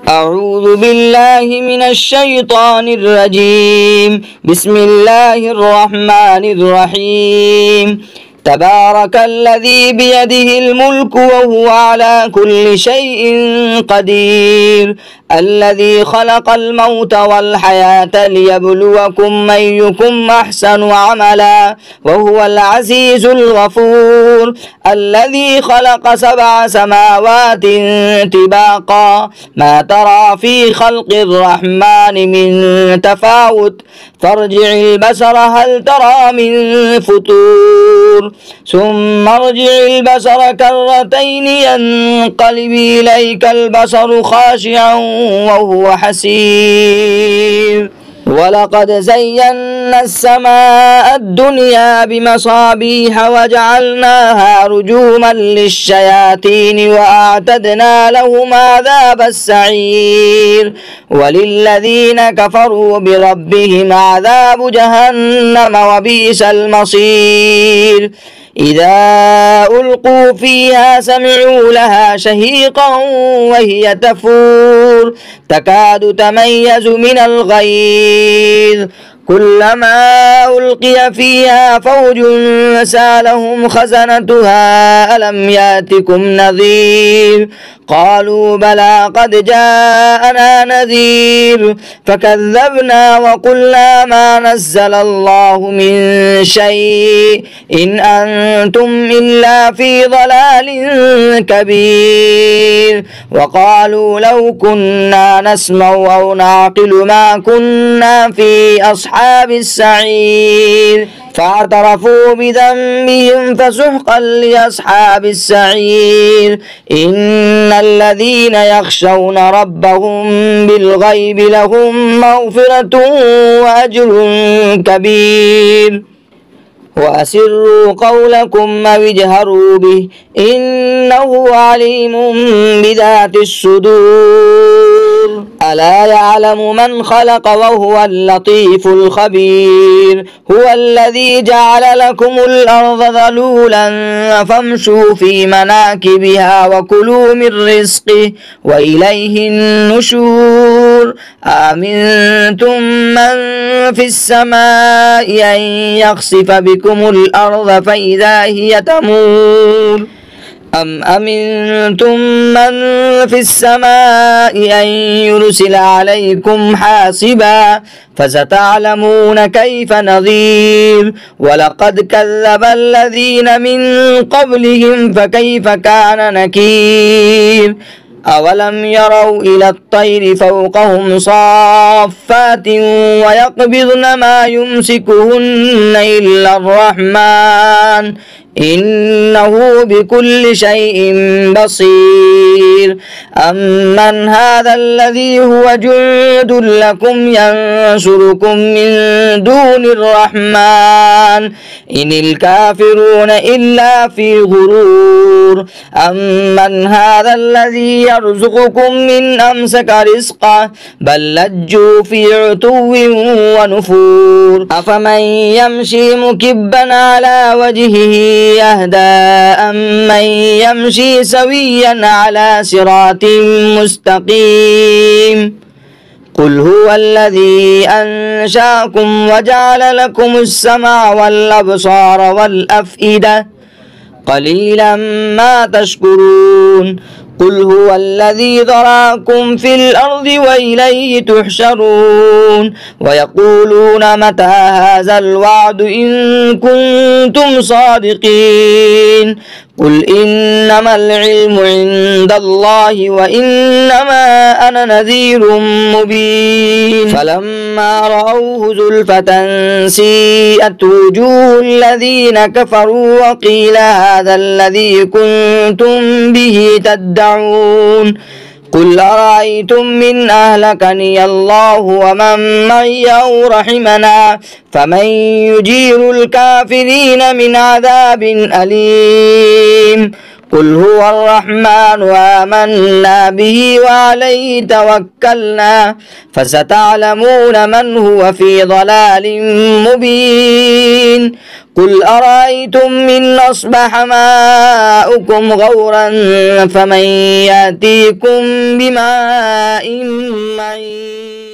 أعوذ بالله من الشيطان الرجيم. بسم الله الرحمن الرحيم. تبارك الذي بيده الملك وهو على كل شيء قدير، الذي خلق الموت والحياة ليبلوكم أيكم أحسن عملا، وهو العزيز الغفور، الذي خلق 7 سماوات طباقا، ما ترى في خلق الرحمن من تفاوت، فارجع البصر هل ترى من فطور، ثم ارجع البصر كرتين ينقلب إليك البصر خاشعا وهو حسير. ولقد زينا السماء الدنيا بمصابيح وجعلناها رجوما للشياطين وأعتدنا لهم عذاب السعير. وللذين كفروا بربهم عذاب جهنم وبئس المصير. إذا ألقوا فيها سمعوا لها شهيقا وهي تفور، تكاد تميز من الغيظ، كلما ألقي فيها فوج سألهم خزنتها ألم يأتكم نذير، قالوا بلى قد جاءنا نذير، فكذبنا وقلنا ما نزل الله من شيء إن أنتم إلا في ضلال كبير. وقالوا لو كنا نسمع أو نعقل ما كنا في أصحاب السعير، فاعترفوا بذنبهم فسحقا لأصحاب السعير. إن الذين يخشون ربهم بالغيب لهم مغفرة وأجر كبير. وأسروا قولكم أو اجهروا به إنه عليم بذات الصدور. ألا يعلم من خلق وهو اللطيف الخبير. هو الذي جعل لكم الأرض ذلولا فامشوا في مناكبها وكلوا من رزقه وإليه النشور. أأمنتم من في السماء أن يخسف بكم الأرض فإذا هي تمور، أم أمنتم من في السماء أن يرسل عليكم حاصبا، فستعلمون كيف نذير. ولقد كذب الذين من قبلهم فكيف كان نكير. أولم يروا إلى الطير فوقهم صافات ويقبضن ما يمسكهن إلا الرحمن إنه بكل شيء بصير. أمن هذا الذي هو جند لكم ينصركم من دون الرحمن إن الكافرون إلا في غرور. أمن هذا الذي يرزقكم من أمسك رزقه بل لجوا في عتو ونفور. أفمن يمشي مكبا على وجهه يهدى أمن يمشي سويا على صراط مستقيم. قل هو الذي أنشأكم وجعل لكم السمع والأبصار والأفئدة قليلا ما تشكرون. قل هو الذي ذراكم في الأرض وإليه تحشرون. ويقولون متى هذا الوعد إن كنتم صادقين. قل إنما العلم عند الله وإنما أنا نذير مبين. فلما رأوه زلفة سيئت وجوه الذين كفروا وقيل هذا الذي كنتم به تدعون. قل أرأيتم من أهلكني الله ومن معي أو رحمنا فمن يجير الكافرين من عذاب أليم. قل هو الرحمن آمنا به وعليه توكلنا فستعلمون من هو في ضلال مبين. قل أرأيتم إن أصبح ماؤكم غورا فمن يأتيكم بماء معين.